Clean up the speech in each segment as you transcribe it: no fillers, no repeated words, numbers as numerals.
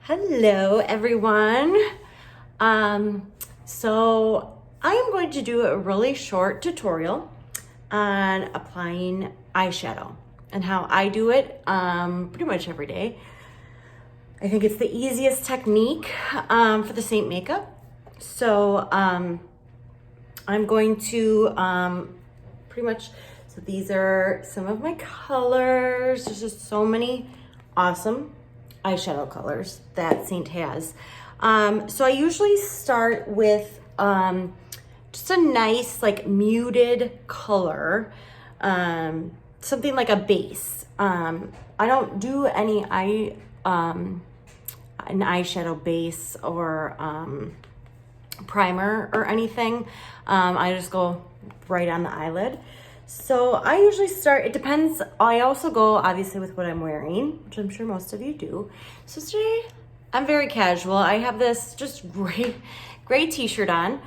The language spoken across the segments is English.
Hello everyone. So I am going to do a really short tutorial on applying eyeshadow and how I do it pretty much every day. I think it's the easiest technique for the Seint makeup. So I'm going to pretty much, so these are some of my colors. There's just so many awesome eyeshadow colors that Seint has. So I usually start with just a nice like muted color, something like a base. I don't do any an eyeshadow base or primer or anything. I just go right on the eyelid. So I usually start, it depends. I also go obviously with what I'm wearing, which I'm sure most of you do. So today I'm very casual. I have this just gray t-shirt on.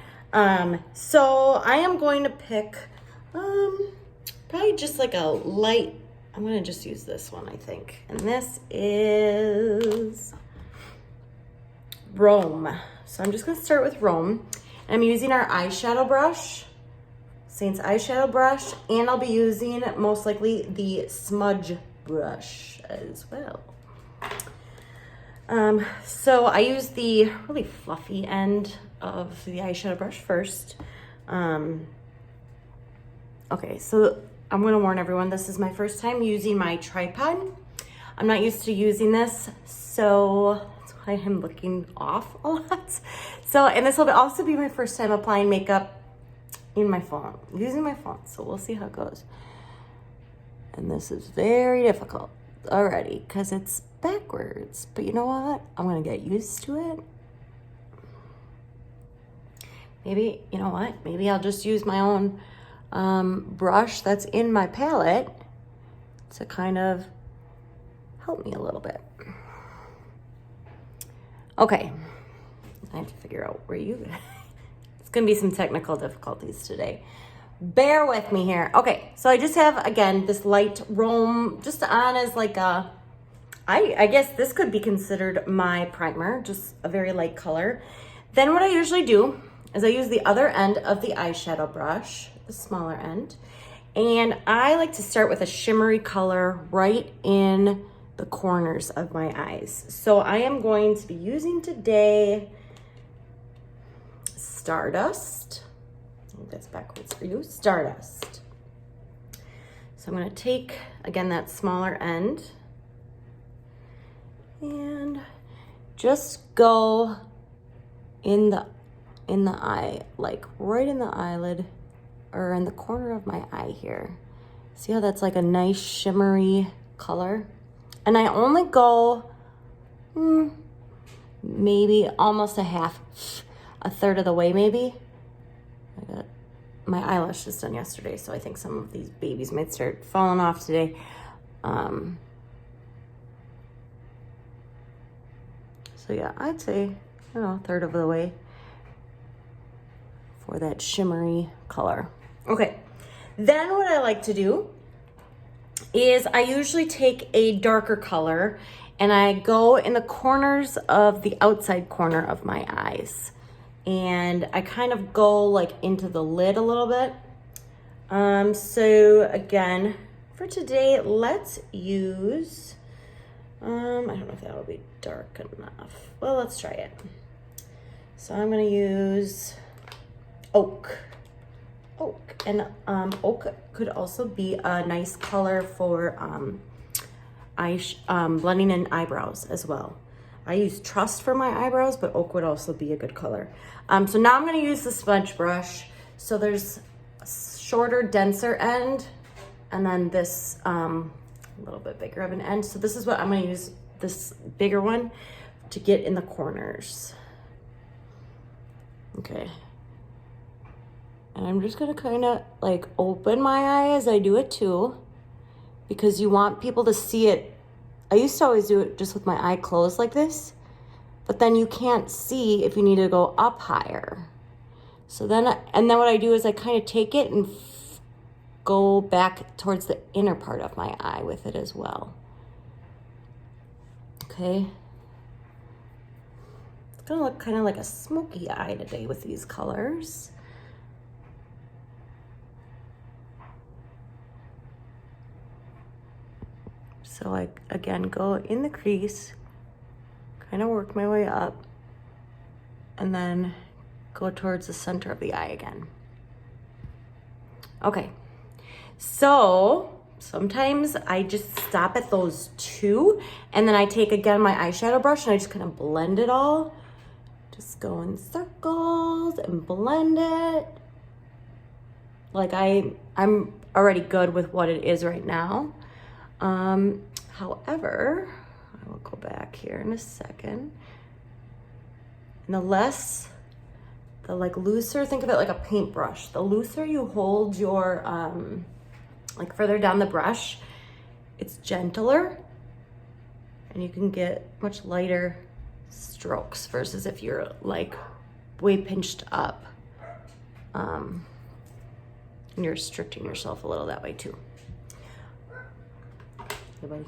So I am going to pick probably just like a light, I'm gonna just use this one, I think. And this is Rome. So I'm just gonna start with Rome. And I'm using our eyeshadow brush, Seint's eyeshadow brush, and I'll be using most likely the smudge brush as well. So I use the really fluffy end of the eyeshadow brush first. Okay, so I'm gonna warn everyone, this is my first time using my tripod. I'm not used to using this, so that's why I'm looking off a lot. So, and this will also be my first time applying makeup in my phone, using my phone. So we'll see how it goes. And this is very difficult already because it's backwards, but you know what? I'm gonna get used to it. Maybe, you know what? Maybe I'll just use my own brush that's in my palette to kind of help me a little bit. Okay, I have to figure out where it's gonna be some technical difficulties today. Bear with me here. Okay, so I just have, again, this light Rome just on as like a, I guess this could be considered my primer, just a very light color. Then what I usually do is I use the other end of the eyeshadow brush, the smaller end, and I like to start with a shimmery color right in the corners of my eyes. So I am going to be using today Stardust. I think that's backwards for you. Stardust. So I'm going to take, again, that smaller end and just go in the eye, like right in the eyelid or in the corner of my eye here. See how that's like a nice shimmery color? And I only go maybe almost a third of the way maybe. I got my eyelashes done yesterday, so I think some of these babies might start falling off today. So yeah, I'd say, you know, a third of the way for that shimmery color. Okay, then what I like to do is I usually take a darker color and I go in the corners of the outside corner of my eyes. And I kind of go like into the lid a little bit. So again, for today, let's use, I don't know if that'll be dark enough. Well, let's try it. So I'm gonna use Oak. And Oak could also be a nice color for blending in eyebrows as well. I use Trust for my eyebrows, but Oak would also be a good color. So now I'm gonna use the smudge brush. So there's a shorter, denser end, and then this a little bit bigger of an end. So this is what I'm gonna use, this bigger one, to get in the corners. Okay. And I'm just gonna kind of like open my eye as I do it too, because you want people to see it. I used to always do it just with my eye closed like this, but then you can't see if you need to go up higher. So then, and then what I do is I kind of take it and go back towards the inner part of my eye with it as well. Okay. gonna look kind of like a smoky eye today with these colors. So I, again, go in the crease, kind of work my way up, and then go towards the center of the eye again. Okay, so sometimes I just stop at those two, and then I take, again, my eyeshadow brush, and I just kind of blend it all. Just go in circles and blend it. Like I'm already good with what it is right now. However, I will go back here in a second. And the like looser, think of it like a paintbrush. The looser you hold your, like further down the brush, it's gentler and you can get much lighter strokes versus if you're like way pinched up. And you're restricting yourself a little that way too. Hey, buddy.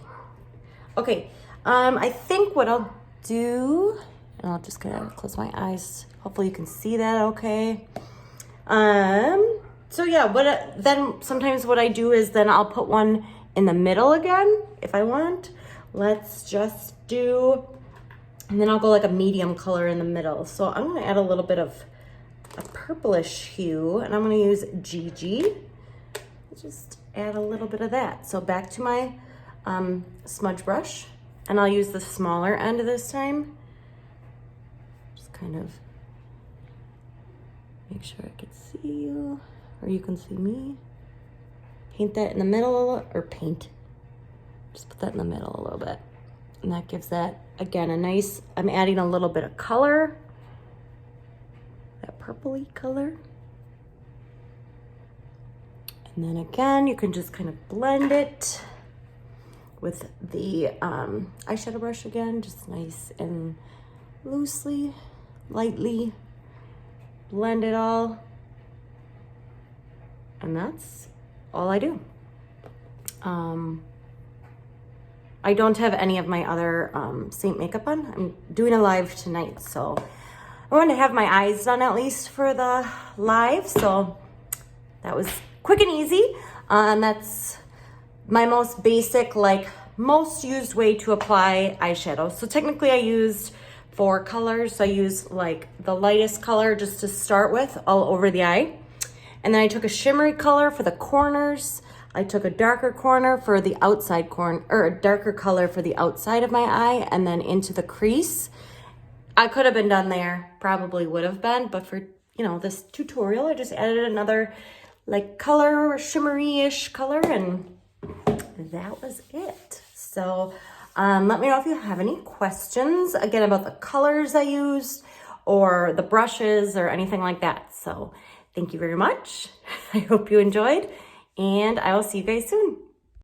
Okay, I think what I'll do, and I'll just kind of close my eyes. Hopefully you can see that okay. So yeah, then sometimes what I do is then I'll put one in the middle again, if I want. Let's just do, and then I'll go like a medium color in the middle. So I'm gonna add a little bit of a purplish hue, and I'm gonna use GG. Just add a little bit of that. So back to my smudge brush, and I'll use the smaller end this time. Just kind of make sure I can see you, or you can see me. Paint that in the middle, or just put that in the middle a little bit. And that gives that, again, a nice, I'm adding a little bit of color, that purpley color. And then again, you can just kind of blend it with the eyeshadow brush again, just nice and loosely, lightly blend it all. And that's all I do. I don't have any of my other Seint makeup on. I'm doing a live tonight, so I wanted to have my eyes done at least for the live, so that was quick and easy. That's my most basic, like most used way to apply eyeshadow. So technically I used 4 colors. I used like the lightest color just to start with all over the eye. And then I took a shimmery color for the corners. I took a darker corner for the outside corner, or a darker color for the outside of my eye, and then into the crease. I could have been done there, probably would have been, but for, you know, this tutorial, I just added another like color, shimmery-ish color, and that was it. So let me know if you have any questions, again, about the colors I used or the brushes or anything like that. So thank you very much. I hope you enjoyed, and I will see you guys soon.